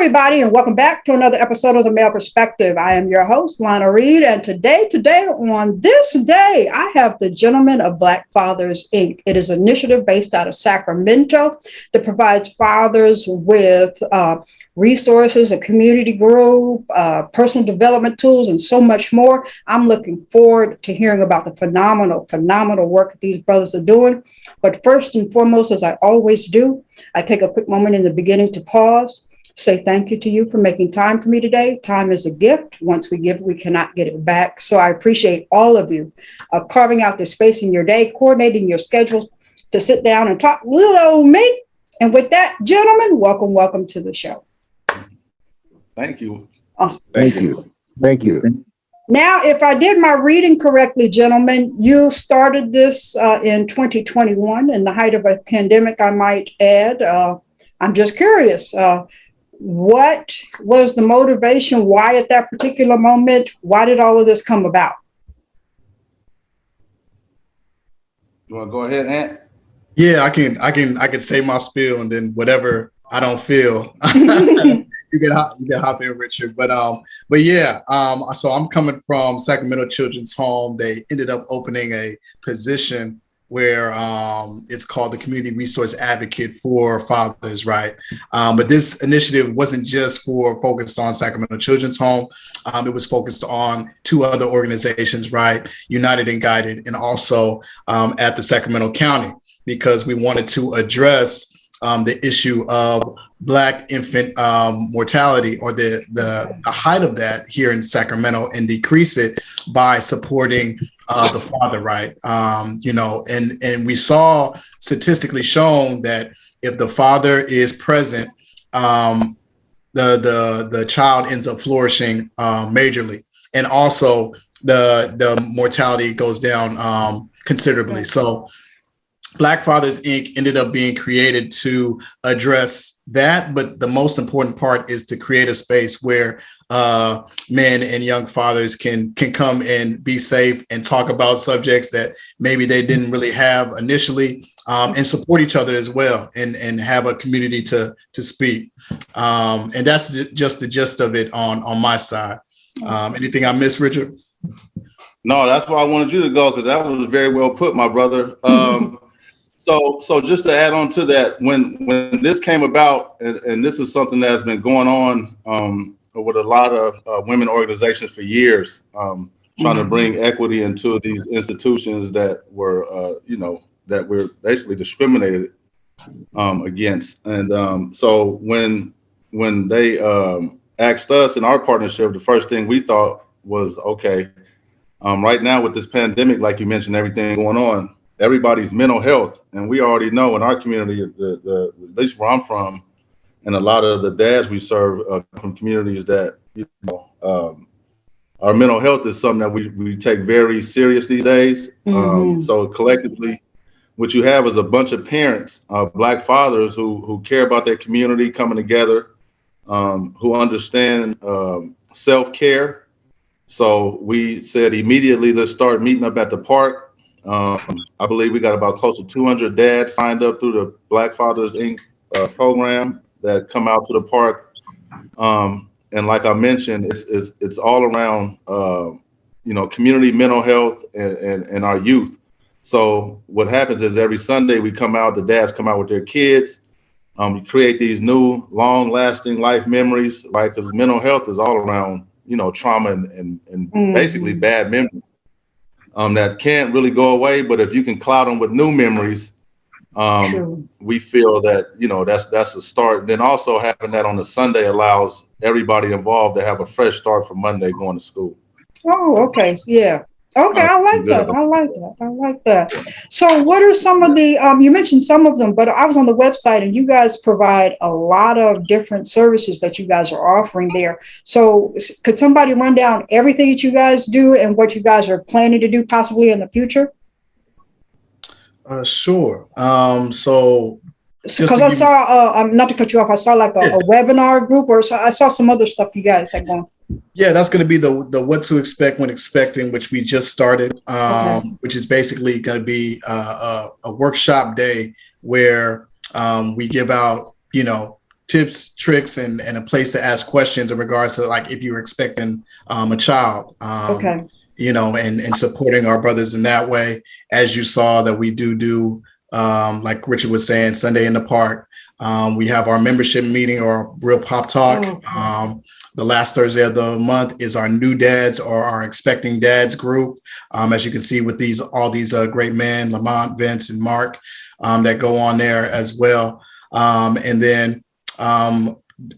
everybody, and welcome back to another episode of The Male Perspective. I am your host, Lana Reid, and today, on this day, I have the Gentlemen of Black Fathers, Inc. It is an initiative based out of Sacramento that provides fathers with resources, a community group, personal development tools, and so much more. I'm looking forward to hearing about the phenomenal work that these brothers are doing. But first and foremost, as I always do, I take a quick moment in the beginning to pause, say thank you to you for making time for me today. Time is a gift. Once we give, we cannot get it back. So I appreciate all of you carving out this space in your day, coordinating your schedules to sit down and talk little old me. And with that, gentlemen, welcome to the show. Thank you. Awesome. Thank you. Now, if I did my reading correctly, gentlemen, you started this in 2021 in the height of a pandemic, I might add. I'm just curious. What was the motivation? Why at that particular moment? Why did all of this come about? You want to go ahead, Ant? Yeah, I can say my spiel, and then whatever I don't feel, you can hop in, Richard. But yeah. So I'm coming from Sacramento Children's Home. They ended up opening a position where it's called the Community Resource Advocate for Fathers, right? But this initiative wasn't just focused on Sacramento Children's Home. It was focused on two other organizations, right? United and Guided, and also at the Sacramento County, because we wanted to address the issue of Black infant mortality, or the height of that here in Sacramento, and decrease it by supporting the father, right? And we saw statistically shown that if the father is present, the child ends up flourishing majorly, and also the mortality goes down considerably. So Black Fathers Inc. ended up being created to address that, but the most important part is to create a space where men and young fathers can come and be safe and talk about subjects that maybe they didn't really have initially, and support each other as well, and have a community to speak. And that's just the gist of it on my side. Anything I missed, Richard? No, that's why I wanted you to go, because that was very well put, my brother. So just to add on to that, when this came about, and this is something that's been going on with a lot of women organizations for years, trying to bring equity into these institutions that were, that we're basically discriminated against. And so when they asked us in our partnership, the first thing we thought was, okay, right now with this pandemic, like you mentioned, everything going on, everybody's mental health, and we already know in our community, at least where I'm from, and a lot of the dads we serve from communities that our mental health is something that we take very serious these days. So collectively, what you have is a bunch of parents, Black fathers who care about their community, coming together, who understand self-care. So we said immediately, let's start meeting up at the park. I believe we got about close to 200 dads signed up through the Black Fathers Inc. Program that come out to the park. And like I mentioned, it's all around, community mental health and our youth. So what happens is every Sunday we come out, the dads come out with their kids. We create these new long lasting life memories, right? Because mental health is all around, trauma and basically bad memories. That can't really go away, but if you can cloud them with new memories, we feel that that's a start. And then also having that on a Sunday allows everybody involved to have a fresh start for Monday going to school. Oh, okay. Yeah. Okay, I like that. So what are some of the, you mentioned some of them, but I was on the website and you guys provide a lot of different services that you guys are offering there. So could somebody run down everything that you guys do and what you guys are planning to do possibly in the future? Sure. So because I saw, not to cut you off, I saw like a webinar group, or I saw some other stuff you guys had going. Yeah, that's going to be the what to expect when expecting, which we just started, which is basically going to be a workshop day where we give out, tips, tricks, and a place to ask questions in regards to like if you're expecting a child. Okay. You know, and supporting our brothers in that way. As you saw that we do like Richard was saying, Sunday in the Park. We have our membership meeting or Real Pop Talk. Okay. The last Thursday of the month is our new dads or our expecting dads group. As you can see with all these great men, Lamont, Vince, and Mark, that go on there as well. And then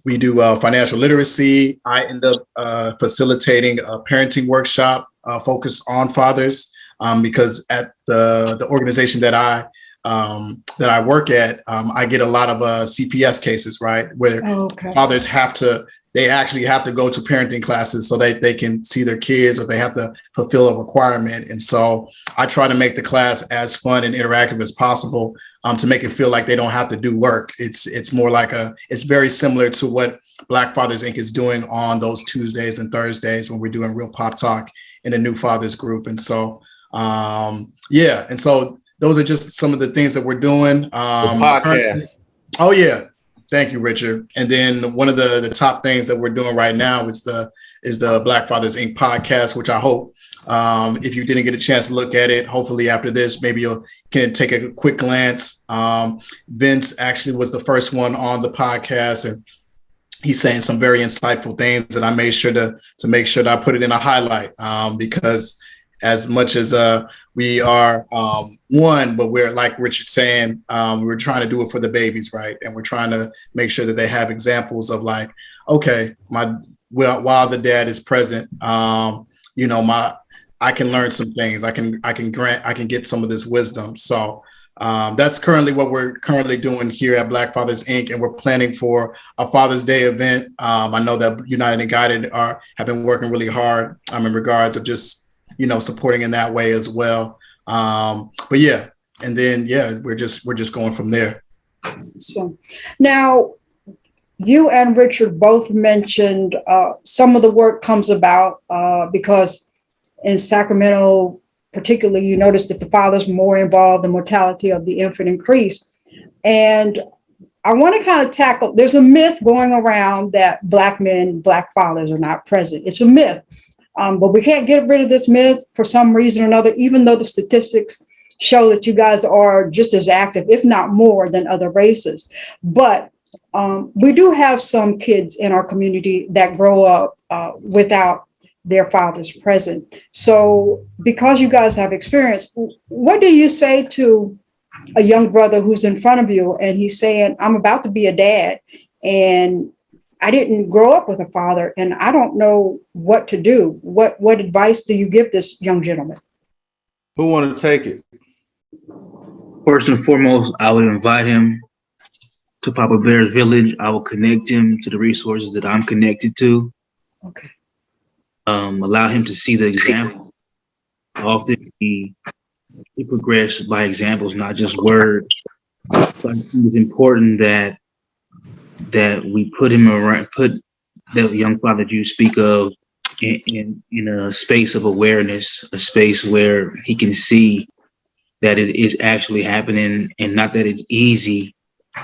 we do financial literacy. I end up facilitating a parenting workshop focused on fathers because at the organization that I work at, I get a lot of CPS cases, right, where fathers they actually have to go to parenting classes so they can see their kids, or they have to fulfill a requirement. And so I try to make the class as fun and interactive as possible to make it feel like they don't have to do work. It's more like it's very similar to what Black Fathers Inc. is doing on those Tuesdays and Thursdays when we're doing Real Pop Talk in the New Fathers group. And so, and so those are just some of the things that we're doing. The podcast. Oh, yeah. Thank you, Richard. And then one of the top things that we're doing right now is the Black Fathers Inc. podcast, which I hope if you didn't get a chance to look at it, hopefully after this, maybe you can take a quick glance. Vince actually was the first one on the podcast, and he's saying some very insightful things, and I made sure to make sure that I put it in a highlight because as much as we are one, but we're, like Richard saying, we're trying to do it for the babies, right? And we're trying to make sure that they have examples of like, okay, while the dad is present, you know, I can learn some things. I can get some of this wisdom. So that's currently what we're currently doing here at Black Fathers Inc. And we're planning for a Father's Day event. I know that United and Guided have been working really hard in regards of just, you know, supporting in that way as well. But yeah, and then we're just going from there. So now you and Richard both mentioned some of the work comes about because in Sacramento, particularly, you notice that the fathers more involved, the mortality of the infant increased. And I want to kind of tackle, there's a myth going around that Black men, Black fathers are not present. It's a myth. But we can't get rid of this myth for some reason or another, even though the statistics show that you guys are just as active, if not more, than other races. But we do have some kids in our community that grow up without their fathers present. So because you guys have experience, what do you say to a young brother who's in front of you and he's saying, I'm about to be a dad and I didn't grow up with a father and I don't know what to do. What advice do you give this young gentleman? Who want to take it? First and foremost, I would invite him to Papa Bear's Village. I will connect him to the resources that I'm connected to. Okay. Allow him to see the examples. Often he progress by examples, not just words. So I think it's important that we put that young father that you speak of in a space of awareness, a space where he can see that it is actually happening, and not that it's easy,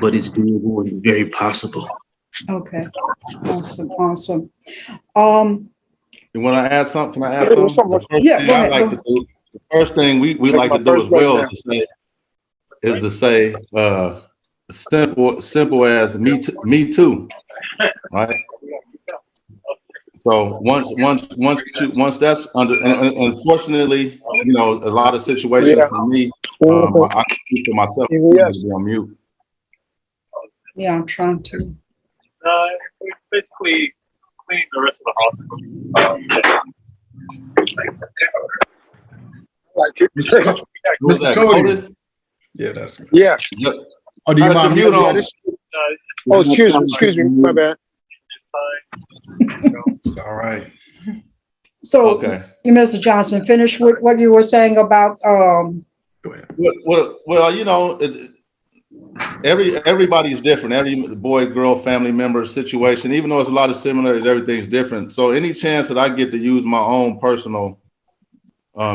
but it's doable and very possible. Okay. Awesome. You want to add something? Can I add something? The first thing we like to do as well is to say simple as me too, right? So once that's under, and unfortunately, you know, a lot of situations for me, I can speak for myself. To be on mute. Yeah, I'm trying to. Basically clean the rest of the hospital. Mr. Cody. Yeah, that's me. Yeah. Oh, do you mind mute on? Oh, excuse me, my bad. All right. So, okay. Mr. Johnson, finish with what you were saying about. Go ahead. Well, you know, everybody's different. Every boy, girl, family member situation, even though it's a lot of similarities, everything's different. So, any chance that I get to use my own personal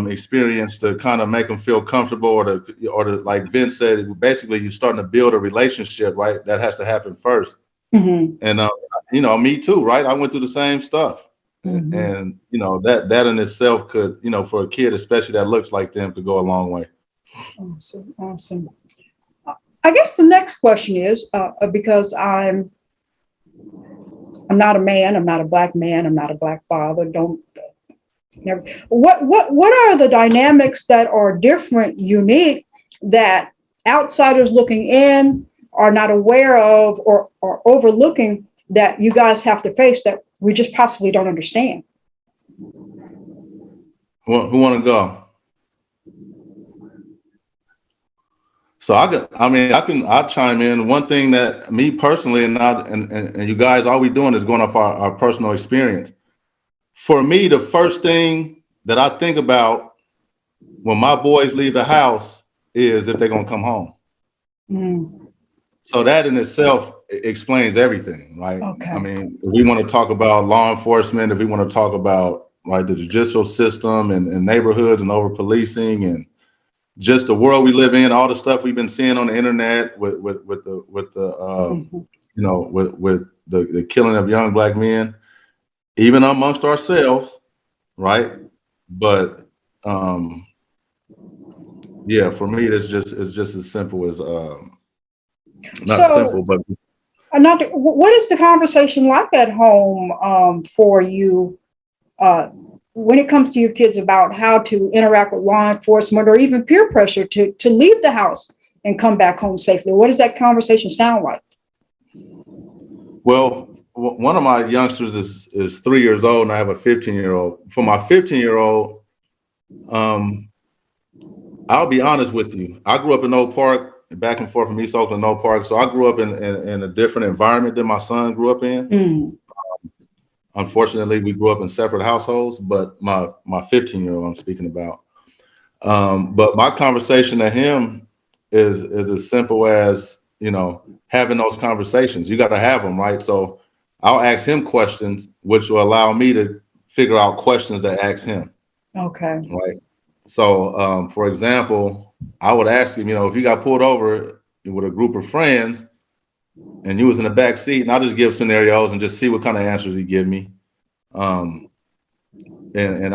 experience to kind of make them feel comfortable, or to like Vince said, basically you're starting to build a relationship, right? That has to happen first. And me too, right? I went through the same stuff. And that in itself could, for a kid especially that looks like them, could go a long way. Awesome. I guess the next question is, because I'm not a man, I'm not a Black man, I'm not a Black father. What are the dynamics that are different, unique, that outsiders looking in are not aware of or overlooking, that you guys have to face, that we just possibly don't understand? Who want to go? So I'll chime in. One thing that me personally and you guys, all we doing is going off our personal experience. For me, the first thing that I think about when my boys leave the house is if they're going to come home. So that in itself explains everything, right? Okay. I mean, if we want to talk about law enforcement, if we want to talk about the judicial system and neighborhoods and over policing and just the world we live in, all the stuff we've been seeing on the internet with the killing of young Black men, even amongst ourselves, right? But for me, it's just as simple as simple, but what is the conversation like at home for you when it comes to your kids about how to interact with law enforcement, or even peer pressure to leave the house and come back home safely? What does that conversation sound like? Well, one of my youngsters is 3 years old, and I have a 15-year-old. For my 15-year-old, I'll be honest with you. I grew up in Oak Park, back and forth from East Oakland, Oak Park. So I grew up in a different environment than my son grew up in. Unfortunately, we grew up in separate households, but my 15-year-old I'm speaking about. But my conversation to him is as simple as, having those conversations. You got to have them, right? So I'll ask him questions, which will allow me to figure out questions to ask him. Okay. Right. So, for example, I would ask him, if you got pulled over with a group of friends and you was in the back seat, and I'll just give scenarios and just see what kind of answers he give me. And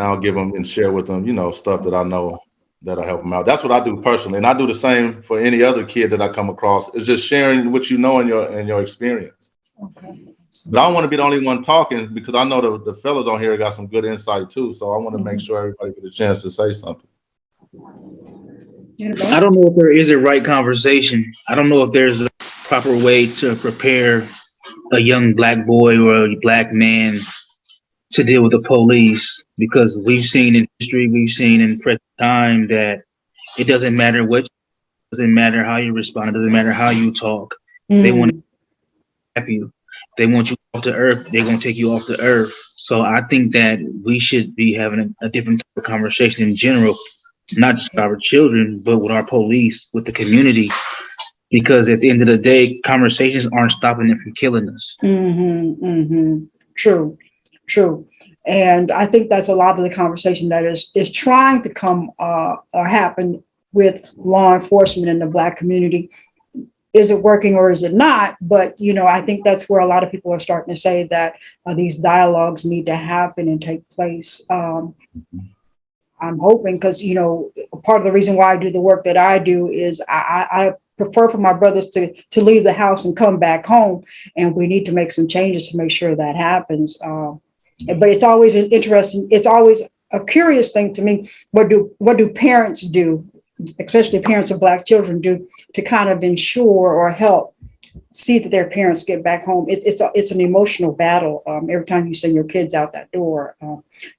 I'll give them and share with them, stuff that I know that'll help them out. That's what I do personally. And I do the same for any other kid that I come across. It's just sharing what you know in your experience. Okay. But I don't want to be the only one talking, because I know the fellas on here got some good insight too. So I want to make sure everybody get a chance to say something. I don't know if there is a right conversation. I don't know if there's a proper way to prepare a young Black boy or a Black man to deal with the police, because we've seen in history, we've seen in present time that it doesn't matter what, doesn't matter how you respond, it doesn't matter how you talk. They want to trap you. They want you off the earth. They're going to take you off the earth. So I think that we should be having a different type of conversation in general, not just with our children, but with our police, with the community, because at the end of the day, conversations aren't stopping them from killing us. True. And I think that's a lot of the conversation that is trying to come or happen with law enforcement in the Black community. Is it working or is it not? But, I think that's where a lot of people are starting to say that these dialogues need to happen and take place. I'm hoping, because, part of the reason why I do the work that I do is I prefer for my brothers to leave the house and come back home. And we need to make some changes to make sure that happens. But it's always it's always a curious thing to me. What do parents do, especially parents of Black children, do to kind of ensure or help see that their parents get back home? It's an emotional battle every time you send your kids out that door.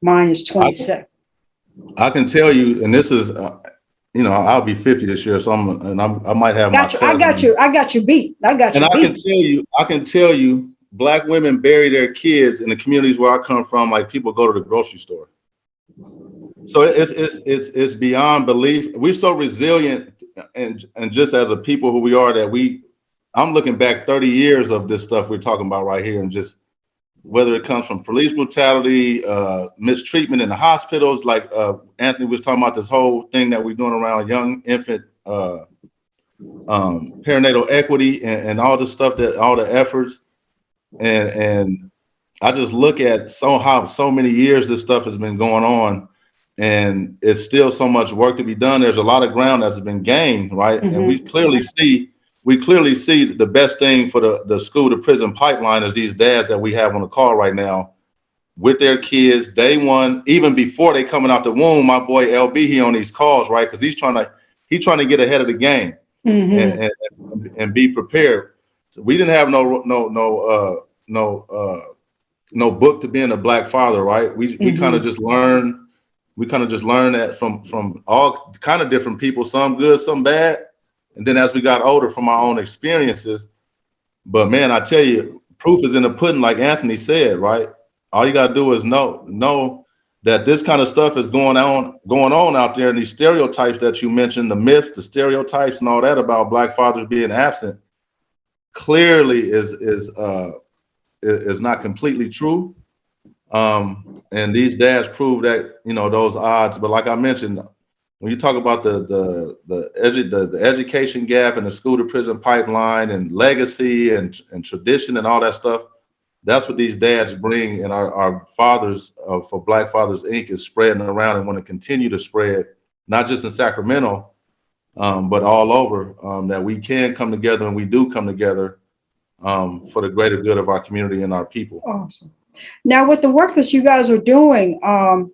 Mine is 27. I can tell you, and this is, I'll be 50 this year, so I might have my cousin. I got you beat. I can tell you, Black women bury their kids in the communities where I come from, like people go to the grocery store. So it's beyond belief. We're so resilient, and just as a people who we are, that I'm looking back 30 years of this stuff we're talking about right here, and just whether it comes from police brutality, mistreatment in the hospitals, like Anthony was talking about, this whole thing that we're doing around young infant perinatal equity and all the stuff, all the efforts. and I just look at how so many years this stuff has been going on, and it's still so much work to be done. There's a lot of ground that's been gained, right? Mm-hmm. And we clearly see the best thing for the school to prison pipeline is these dads that we have on the call right now with their kids day one, even before they coming out the womb. My boy LB, he on these calls, right? Because he's trying to get ahead of the game, Mm-hmm. and be prepared. So we didn't have no book to being a Black father, right? We kind of just learned. We kind of just learned that from all kind of different people, some good, some bad. And then as we got older, from our own experiences. But man, I tell you, proof is in the pudding, like Anthony said, right? All you gotta do is know that this kind of stuff is going on out there, and these stereotypes that you mentioned, the myths, the stereotypes, and all that about Black fathers being absent, clearly is not completely true. And these dads prove that, those odds. But like I mentioned, when you talk about the education gap and the school to prison pipeline and legacy and tradition and all that stuff, that's what these dads bring. And our fathers for Black Fathers Inc. is spreading around and want to continue to spread, not just in Sacramento, but all over, that we can come together, and we do come together for the greater good of our community and our people. Awesome. Now, with the work that you guys are doing, are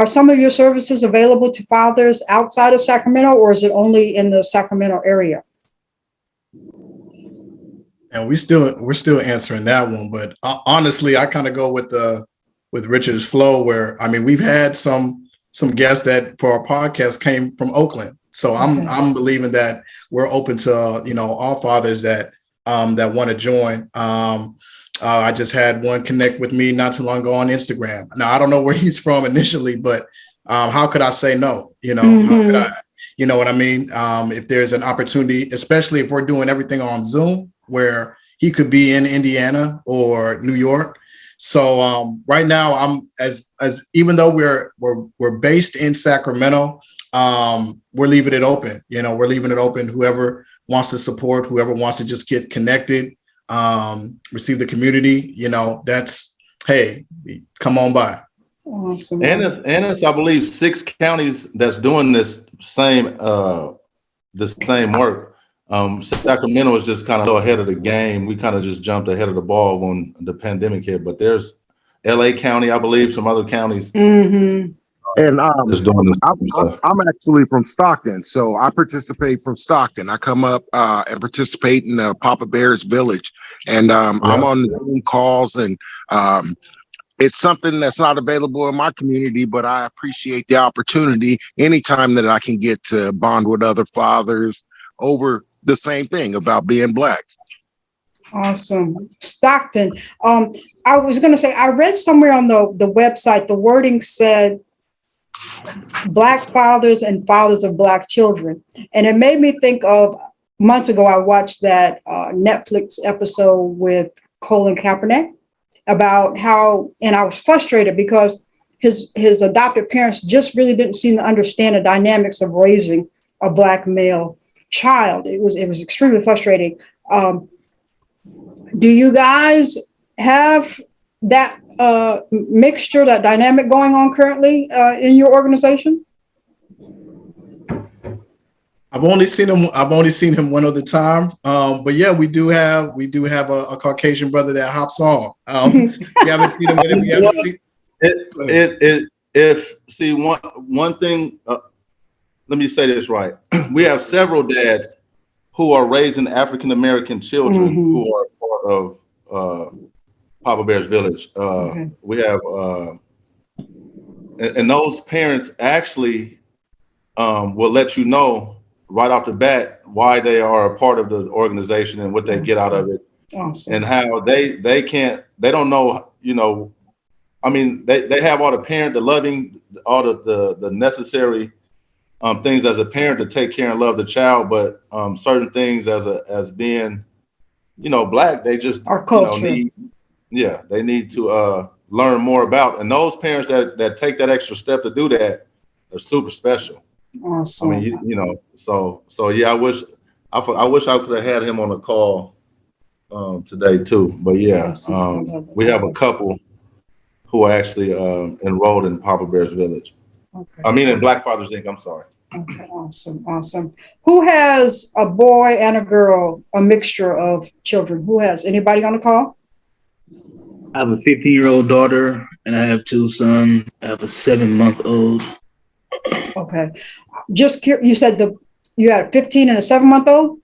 some of your services available to fathers outside of Sacramento, or is it only in the Sacramento area? And we're still answering that one, but honestly, I kind of go with Richard's flow, where we've had some guests that for our podcast came from Oakland, so I'm believing that we're open to all fathers that want to join. I just had one connect with me not too long ago on Instagram. Now, I don't know where he's from initially, but how could I say no? How could I, you know what I mean? If there's an opportunity, especially if we're doing everything on Zoom, where he could be in Indiana or New York. So right now, I'm as even though we're based in Sacramento, we're leaving it open. We're leaving it open. Whoever wants to support, whoever wants to just get connected, receive the community, that's, hey, come on by. Awesome. And it's I believe 6 counties that's doing this same work. Sacramento is just kind of ahead of the game. We kind of just jumped ahead of the ball when the pandemic hit, but there's LA County, I believe, some other counties. Mm-hmm. And that's doing this stuff. I'm actually from Stockton, so I participate from Stockton. I come up and participate in Papa Bear's Village, and I'm on the Zoom calls, and it's something that's not available in my community, but I appreciate the opportunity anytime that I can get to bond with other fathers over the same thing about being Black. Awesome. Stockton. I was going to say, I read somewhere on the website, the wording said Black fathers and fathers of Black children. And it made me think of months ago, I watched that Netflix episode with Colin Kaepernick about how, and I was frustrated because his adopted parents just really didn't seem to understand the dynamics of raising a Black male child. It was extremely frustrating. Do you guys have that mixture, that dynamic going on currently in your organization? I've only seen him one other time, but yeah, we do have a Caucasian brother that hops on. You haven't seen him. One thing. Let me say this right. We have several dads who are raising African American children who are part of Papa Bear's Village. We have, and those parents actually will let you know right off the bat why they are a part of the organization and what they get out of it, and how they don't know, they have all the loving, all the necessary things as a parent to take care and love the child, but certain things as being, Black, they just our culture. They need to learn more about. And those parents that take that extra step to do that are super special. Awesome. I wish I could have had him on the call today too. But yeah, Awesome. I love it. we have a couple who are actually enrolled in Papa Bear's Village. Okay. I mean, in Black Fathers Inc. I'm sorry. Okay, awesome, awesome. Who has a boy and a girl, a mixture of children? Who has? Anybody on the call? I have a 15-year-old daughter, and I have 2 sons. I have a 7-month-old. Okay. You said you had a 15 and a 7-month-old?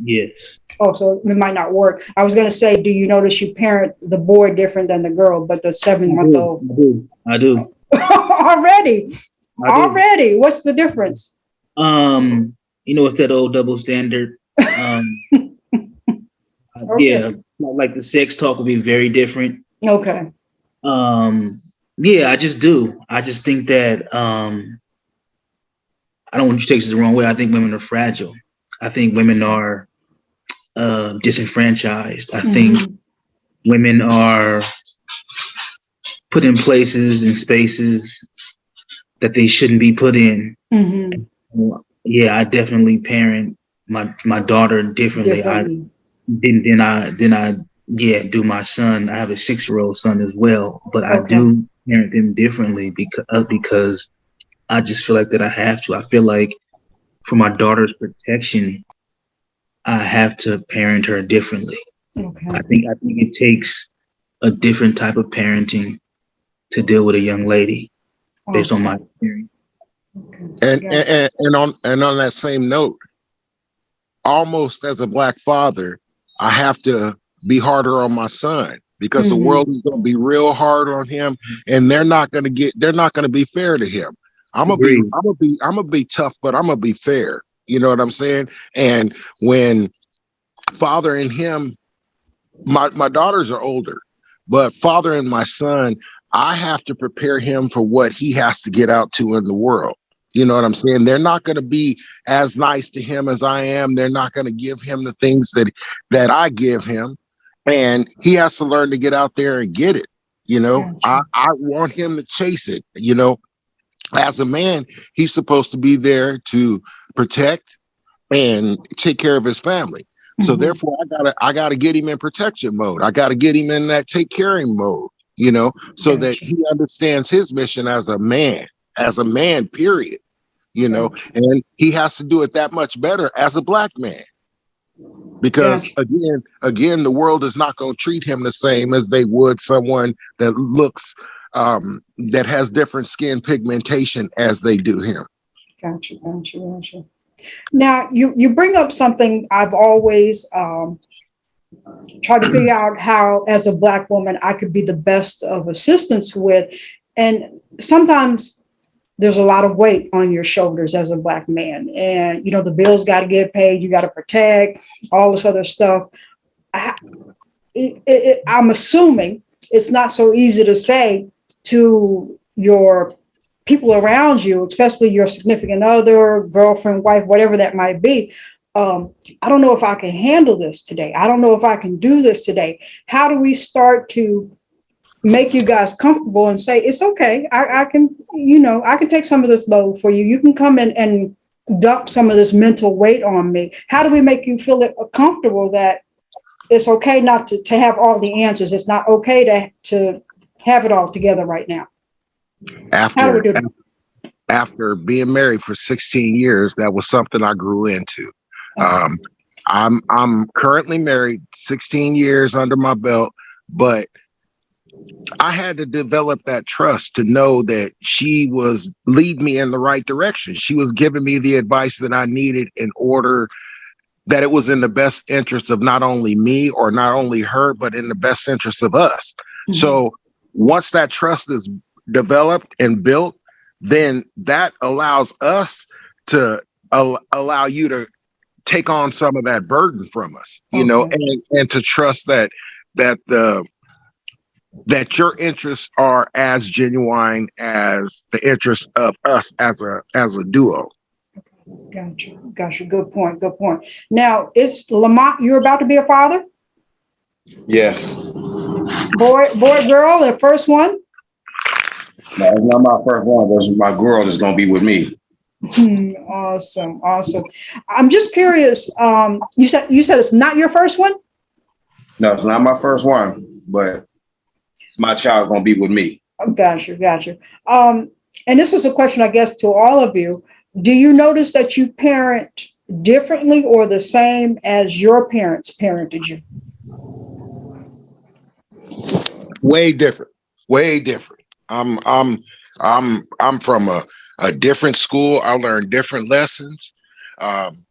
Yes. Oh, so it might not work. I was going to say, do you notice you parent the boy different than the girl, but the 7-month-old? I do. Already. What's the difference? It's that old double standard. Okay. Yeah, like the sex talk will be very different. Okay. Yeah, I just do. I just think that I don't want you to take this the wrong way. I think women are fragile. I think women are disenfranchised. I think women are put in places and spaces that they shouldn't be put in. Yeah, I definitely parent my daughter differently. Than I do my son. I have a 6-year-old son as well, but I do parent them differently because I just feel like that I have to. I feel like for my daughter's protection, I have to parent her differently. Okay. I think it takes a different type of parenting to deal with a young lady based on my experience. And on that same note, almost as a Black father, I have to be harder on my son because the world is going to be real hard on him, and they're not going to be fair to him. I'm gonna be tough, but I'm gonna be fair. You know what I'm saying? And when father and him, my daughters are older, but father and my son, I have to prepare him for what he has to get out to in the world. You know what I'm saying? They're not going to be as nice to him as I am. They're not going to give him the things that I give him. And he has to learn to get out there and get it. You know, I want him to chase it. You know, as a man, he's supposed to be there to protect and take care of his family. So therefore, I gotta get him in protection mode. I gotta get him in that take caring mode, you know, so that he understands his mission as a man, period, you know, and he has to do it that much better as a Black man. Because again, the world is not going to treat him the same as they would someone that looks that has different skin pigmentation as they do him. Gotcha. Now, you bring up something I've always tried to figure out how, as a Black woman, I could be the best of assistance with. And sometimes there's a lot of weight on your shoulders as a Black man. And, you know, the bills got to get paid. You got to protect all this other stuff. I'm assuming it's not so easy to say to your people around you, especially your significant other, girlfriend, wife, whatever that might be. I don't know if I can handle this today. I don't know if I can do this today. How do we start to make you guys comfortable and say, it's okay. I can take some of this load for you. You can come in and dump some of this mental weight on me. How do we make you feel comfortable that it's okay not to have all the answers? It's not okay to have it all together right now. How do we do that? After being married for 16 years, that was something I grew into. I'm currently married, 16 years under my belt, but I had to develop that trust to know that she was leading me in the right direction. She was giving me the advice that I needed in order that it was in the best interest of not only me or not only her, but in the best interest of us. So once that trust is developed and built, then that allows us to allow you to take on some of that burden from us, you know, and to trust that your interests are as genuine as the interests of us as a duo. Gotcha. Good point. Now, is Lamont, you're about to be a father? Yes. Boy, girl, the first one? No, it's not my first one. That's my girl that's going to be with me. Awesome. I'm just curious. You said it's not your first one? No, it's not my first one, but it's my child gonna be with me. Gotcha. And this was a question, I guess, to all of you. Do you notice that you parent differently or the same as your parents parented you? Way different. Way different. I'm from a different school. I learned different lessons. Um,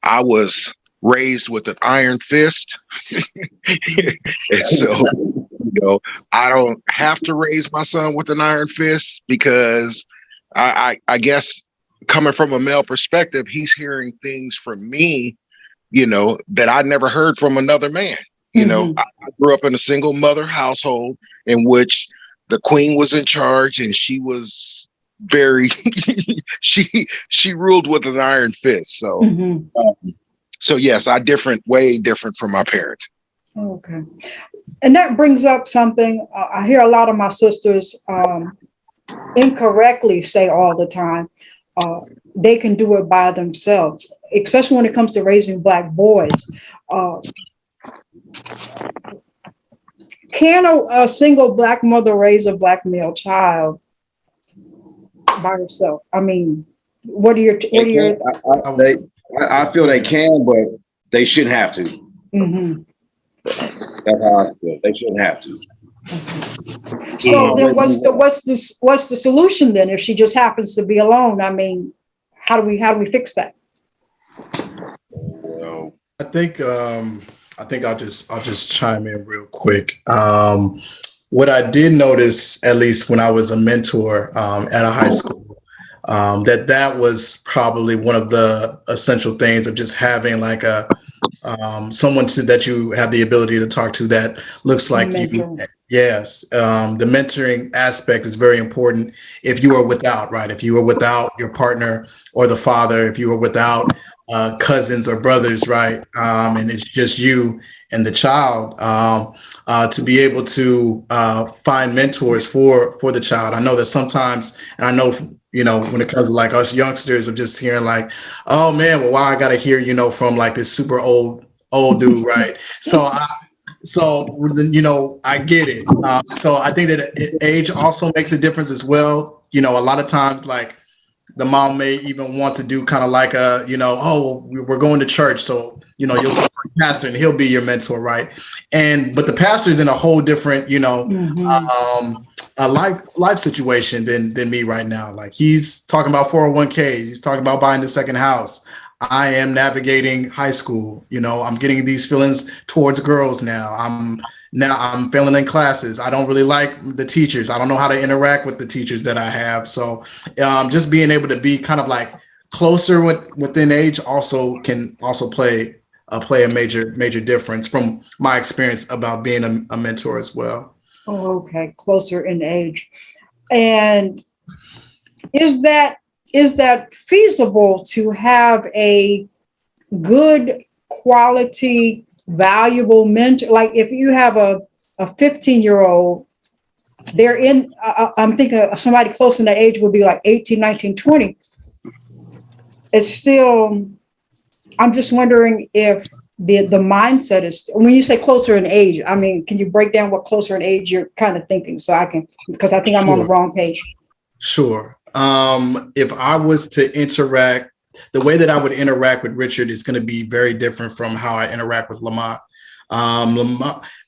I was raised with an iron fist. And so, I don't have to raise my son with an iron fist because I guess coming from a male perspective, he's hearing things from me, that I never heard from another man. I grew up in a single mother household in which the queen was in charge and she was very, she ruled with an iron fist. So yes, way different from my parents. Okay. And that brings up something I hear a lot of my sisters incorrectly say all the time. They can do it by themselves, especially when it comes to raising Black boys. Can a single Black mother raise a Black male child by herself? I mean, what are your I feel they can, but they shouldn't have to. Mm-hmm. That's how I feel. They shouldn't have to. So then what's the solution then if she just happens to be alone? I mean, how do we fix that? Well, I think I'll just chime in real quick. What I did notice, at least when I was a mentor at a high school, that was probably one of the essential things of just having like a someone that you have the ability to talk to that looks like you. Yes, the mentoring aspect is very important. If you are without, right? If you are without your partner or the father, if you are without cousins or brothers, right? And it's just you and the child, to be able to find mentors for the child. I know that sometimes, and I know, when it comes to like us youngsters of just hearing like, oh man, well, why I got to hear, from like this super old dude, right? So I get it. So I think that age also makes a difference as well. A lot of times, like, the mom may even want to do kind of like we're going to church. So, you'll talk to the pastor and he'll be your mentor, right? But the pastor's in a whole different, a life situation than me right now. Like, he's talking about 401ks. He's talking about buying the second house. I am navigating high school. I'm getting these feelings towards girls now. I'm failing in classes. I don't really like the teachers. I don't know how to interact with the teachers that I have. So just being able to be kind of like closer within age can play a major difference from my experience about being a mentor as well. Oh, okay. Closer in age. And is that feasible to have a good quality, valuable mentor? Like, if you have a 15-year-old, they're in, I'm thinking somebody close in that age would be like 18, 19, 20. It's still, I'm just wondering if the mindset is, when you say closer in age, I mean, can you break down what closer in age you're kind of thinking, because I think I'm on the wrong page. Sure. If I was to interact, the way that I would interact with Richard is going to be very different from how I interact with Lamont.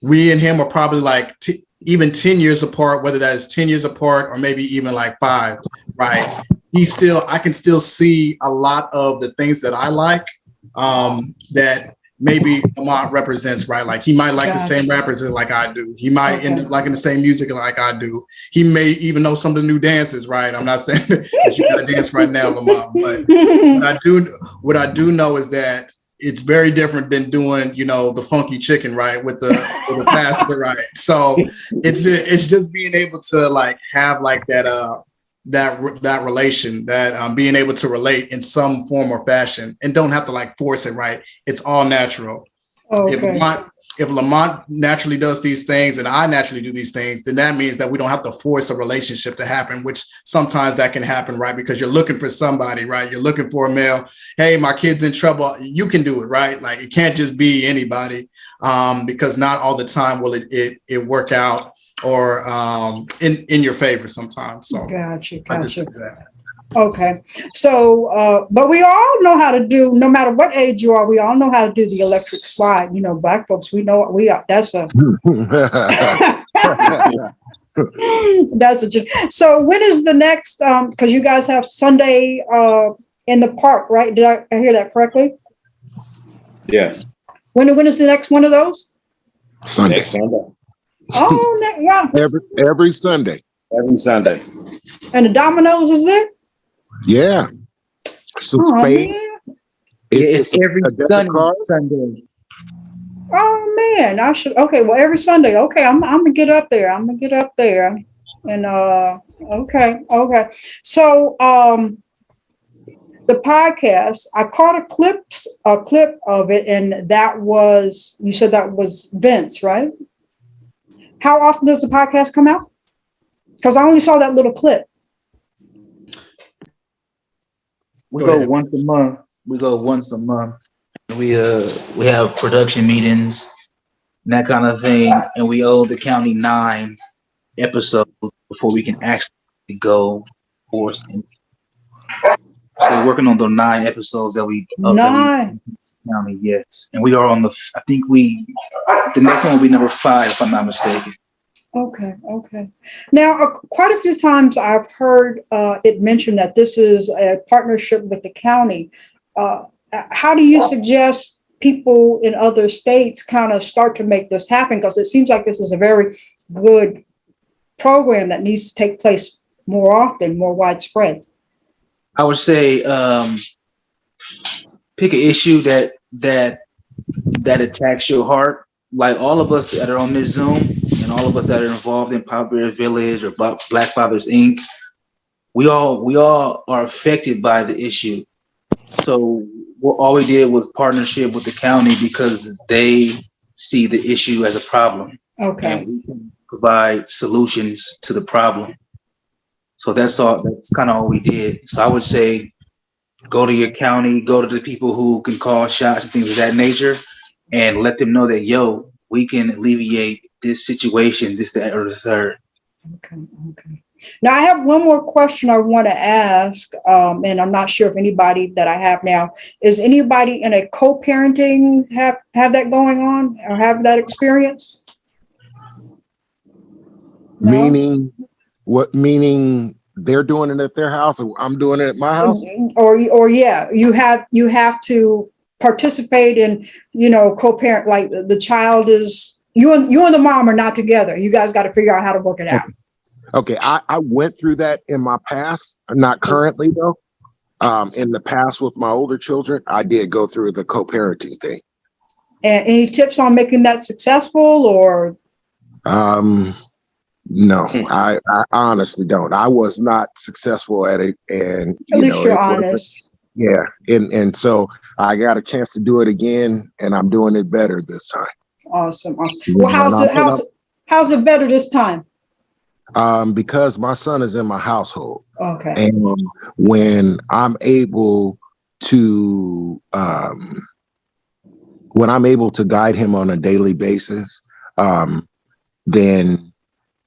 We and him are probably like even 10 years apart, whether that is 10 years apart or maybe even like 5, right? I can still see a lot of the things that I like, that maybe Lamont represents, right? Like, he might like the same rappers like I do. He might end up liking the same music like I do. He may even know some of the new dances, right? I'm not saying that you got to dance right now, Lamont, but what I do know is that it's very different than doing, the funky chicken, right? With the pastor, right? So it's just being able to like have like that relation, that being able to relate in some form or fashion, and don't have to like force it, right? It's all natural. Okay. If Lamont naturally does these things and I naturally do these things, then that means that we don't have to force a relationship to happen, which sometimes that can happen, right? Because you're looking for somebody, right? You're looking for a male. Hey, my kid's in trouble. You can do it, right? Like, it can't just be anybody. because not all the time will it work out or in your favor sometimes. So Gotcha. I just say that. Okay. So, but we all know how to do, no matter what age you are, we all know how to do the electric slide. You know, Black folks, we know what we are. That's a, so when is the next, because you guys have Sunday in the park, right? Did I hear that correctly? Yes. When is the next one of those? Sunday. Next Sunday. Oh, wow. Every Sunday. Every Sunday. And the Domino's is there? Yeah. Some Oh, spades. man. It's every a debit card. Sunday. Oh, man. I should. Okay. Well, every Sunday. Okay. I'm going to get up there. And, okay. So, the podcast, I caught a clip of it, and that was, you said that was Vince, right? How often does the podcast come out? Because I only saw that little clip. We go once a month. We have production meetings and that kind of thing, and we owe the county 9 episodes before we can actually go forth. So we're working on the 9 episodes that we 9. county, yes, and we are on the. I think the next one will be number 5 if I'm not mistaken. Okay. Now, quite a few times I've heard it mentioned that this is a partnership with the county. How do you suggest people in other states kind of start to make this happen? Because it seems like this is a very good program that needs to take place more often, more widespread. I would say pick an issue that attacks your heart. Like all of us that are on this Zoom and all of us that are involved in Pop Bear Village or Black Fathers Inc., we all are affected by the issue. So all we did was partnership with the county because they see the issue as a problem. Okay. And we can provide solutions to the problem. So that's kind of all we did. So I would say go to your county, go to the people who can call shots and things of that nature, and let them know that, yo, we can alleviate this situation, this, that, or the third. Okay. Now, I have one more question I want to ask, and I'm not sure if anybody that I have now, is anybody in a co-parenting have that going on or have that experience? No? Meaning what? Meaning they're doing it at their house, or I'm doing it at my house? Or yeah, you have to participate in, co-parent, like the child is, you and the mom are not together. You guys got to figure out how to work it out. Okay, I went through that in my past, not currently though. In the past with my older children, I did go through the co-parenting thing. And any tips on making that successful or? No, I honestly don't. I was not successful at it, and at least you're honest. Yeah, and so I got a chance to do it again, and I'm doing it better this time. Awesome. Well, how's it better this time? Because my son is in my household. Okay. And when I'm able to guide him on a daily basis, then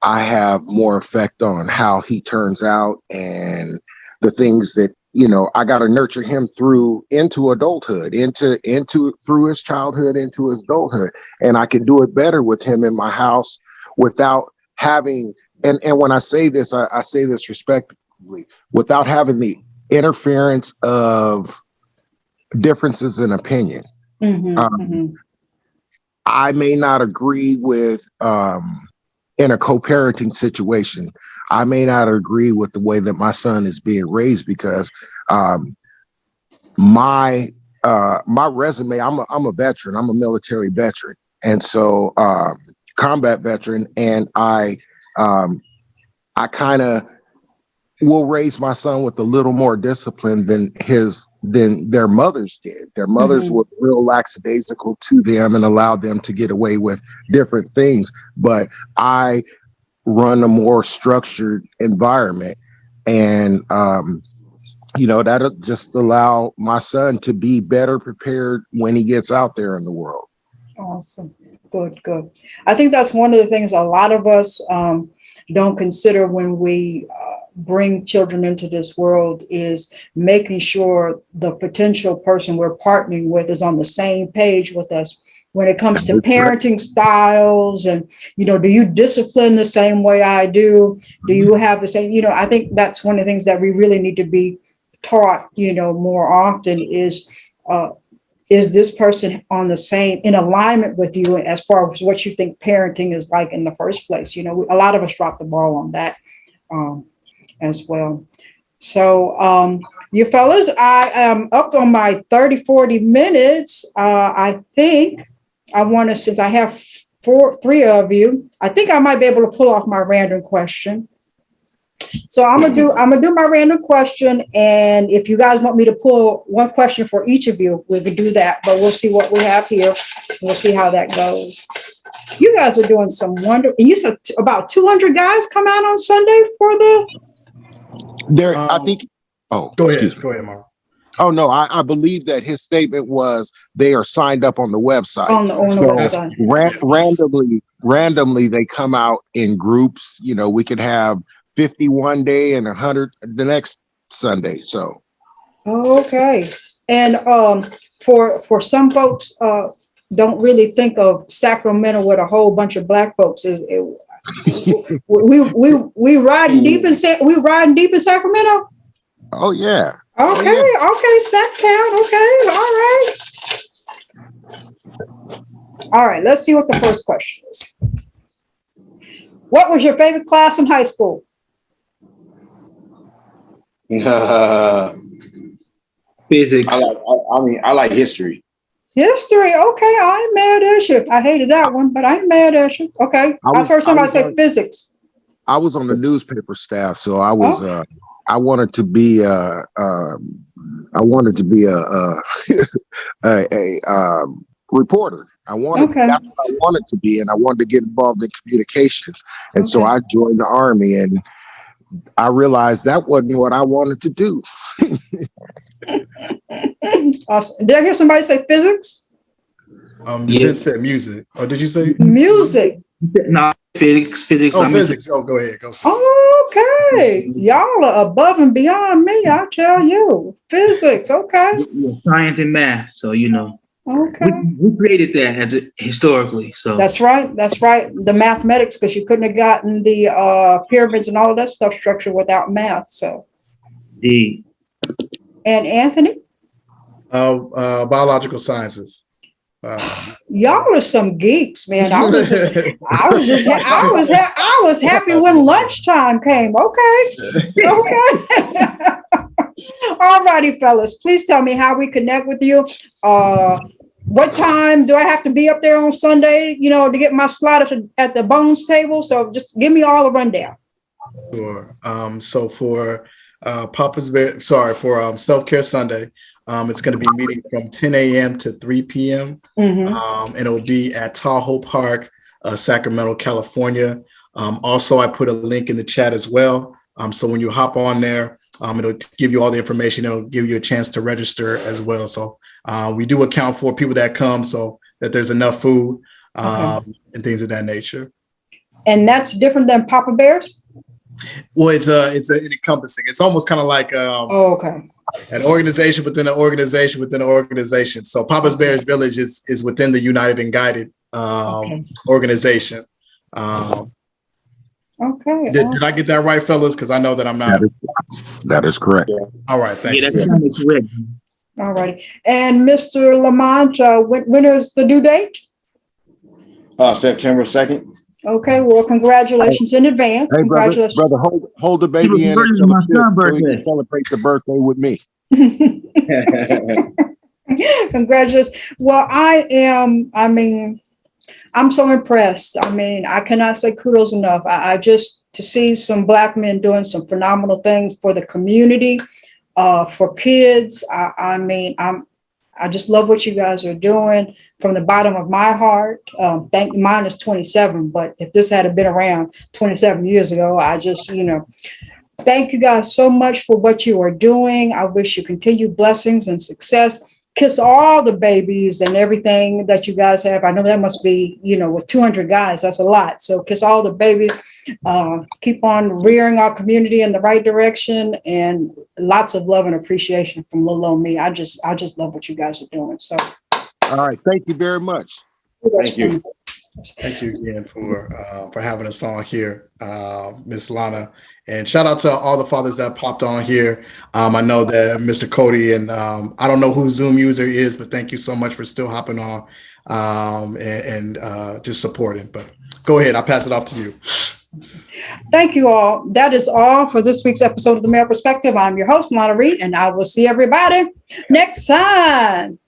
I have more effect on how he turns out and the things that, I got to nurture him into adulthood, through his childhood, into his adulthood. And I can do it better with him in my house without having, and when I say this, I say this respectfully, without having the interference of differences in opinion. I may not agree with, in a co-parenting situation, I may not agree with the way that my son is being raised because my resume, I'm a veteran, I'm a military veteran, and so combat veteran, and I kind of will raise my son with a little more discipline than their mothers did. Their mothers were real lackadaisical to them and allowed them to get away with different things. But I run a more structured environment, and that'll just allow my son to be better prepared when he gets out there in the world. Awesome. Good, good. I think that's one of the things a lot of us don't consider when we bring children into this world is making sure the potential person we're partnering with is on the same page with us when it comes to parenting styles. And, do you discipline the same way I do? Do you have the same, I think that's one of the things that we really need to be taught, more often is this person on the same, in alignment with you as far as what you think parenting is like in the first place? A lot of us drop the ball on that as well. So you fellas, I am up on my 30-40 minutes. I think I want to, since I have three of you, I think I might be able to pull off my random question. So I'm gonna do my random question, and if you guys want me to pull one question for each of you, we can do that. But we'll see what we have here. We'll see how that goes. You guys are doing some wonder. You said about 200 guys come out on Sunday for the. There, I think. Oh, go ahead. Go ahead, Mark. Oh no, I believe that his statement was they are signed up on the website. On the website. Randomly, they come out in groups. We could have 50 one day and 100 the next Sunday. So. Okay, and for some folks, don't really think of Sacramento with a whole bunch of Black folks. We riding deep in Sacramento. Oh yeah. Okay, okay, Sac Town. Okay, all right. Let's see what the first question is. What was your favorite class in high school? Physics. I like history. History. Okay, I ain't mad at you. I hated that one, but I ain't mad at you. Okay, I heard somebody say physics. I was on the newspaper staff, so I was. I wanted to be a reporter. That's what I wanted to be, and I wanted to get involved in communications. And so I joined the Army, and I realized that wasn't what I wanted to do. Awesome. Did I hear somebody say physics? You did say music. Or did you say music? No, physics. Oh, physics. Oh, go ahead. Go. Okay. Y'all are above and beyond me, I tell you. Physics. Okay. Science and math. So, Okay. We created that historically. So that's right. The mathematics, because you couldn't have gotten the pyramids and all of that stuff structured without math. So. Indeed. And Anthony? Biological sciences. Y'all are some geeks, man. I was happy when lunchtime came. Okay. All righty, fellas. Please tell me how we connect with you. What time do I have to be up there on Sunday, to get my slot at the Bones table? So just give me all a rundown. Sure. So for Self-Care Sunday, it's going to be meeting from 10 a.m. to 3 p.m. And it will be at Tahoe Park, Sacramento, California. Also, I put a link in the chat as well. So when you hop on there, it'll give you all the information. It'll give you a chance to register as well. So we do account for people that come so that there's enough food and things of that nature. And that's different than Papa Bear's? Well, it's encompassing. It's almost kind of like an organization within an organization within an organization. So Papa's Bear's Village is within the United and Guided organization. Okay. Did I get that right, fellas? Because I know that I'm not. That is correct. All right. Thank you. That's correct. All right. And Mr. Lamont, when is the due date? September 2nd. Okay. Well, congratulations in advance. Hey, Congratulations. brother, hold the baby in until the 5th so we can celebrate the birthday with me. Congratulations. Well, I'm so impressed. I cannot say kudos enough. I just to see some Black men doing some phenomenal things for the community, for kids. I just love what you guys are doing from the bottom of my heart. Mine is 27, but if this had been around 27 years ago, I just, thank you guys so much for what you are doing. I wish you continued blessings and success. kiss all the babies and everything that you guys have. I know that must be, with 200 guys, that's a lot. So kiss all the babies. Keep on rearing our community in the right direction, and lots of love and appreciation from little old me. I just love what you guys are doing. So, All right. Thank you very much. Thank you. Thank you again for having us on here, Miss Lana, and shout out to all the fathers that popped on here. I know that Mr. Cody and I don't know who Zoom user is, but thank you so much for still hopping on and just supporting. But go ahead, I'll pass it off to you. Thank you all. That is all for this week's episode of The Male Perspective. I'm your host, Lana Reid, and I will see everybody next time.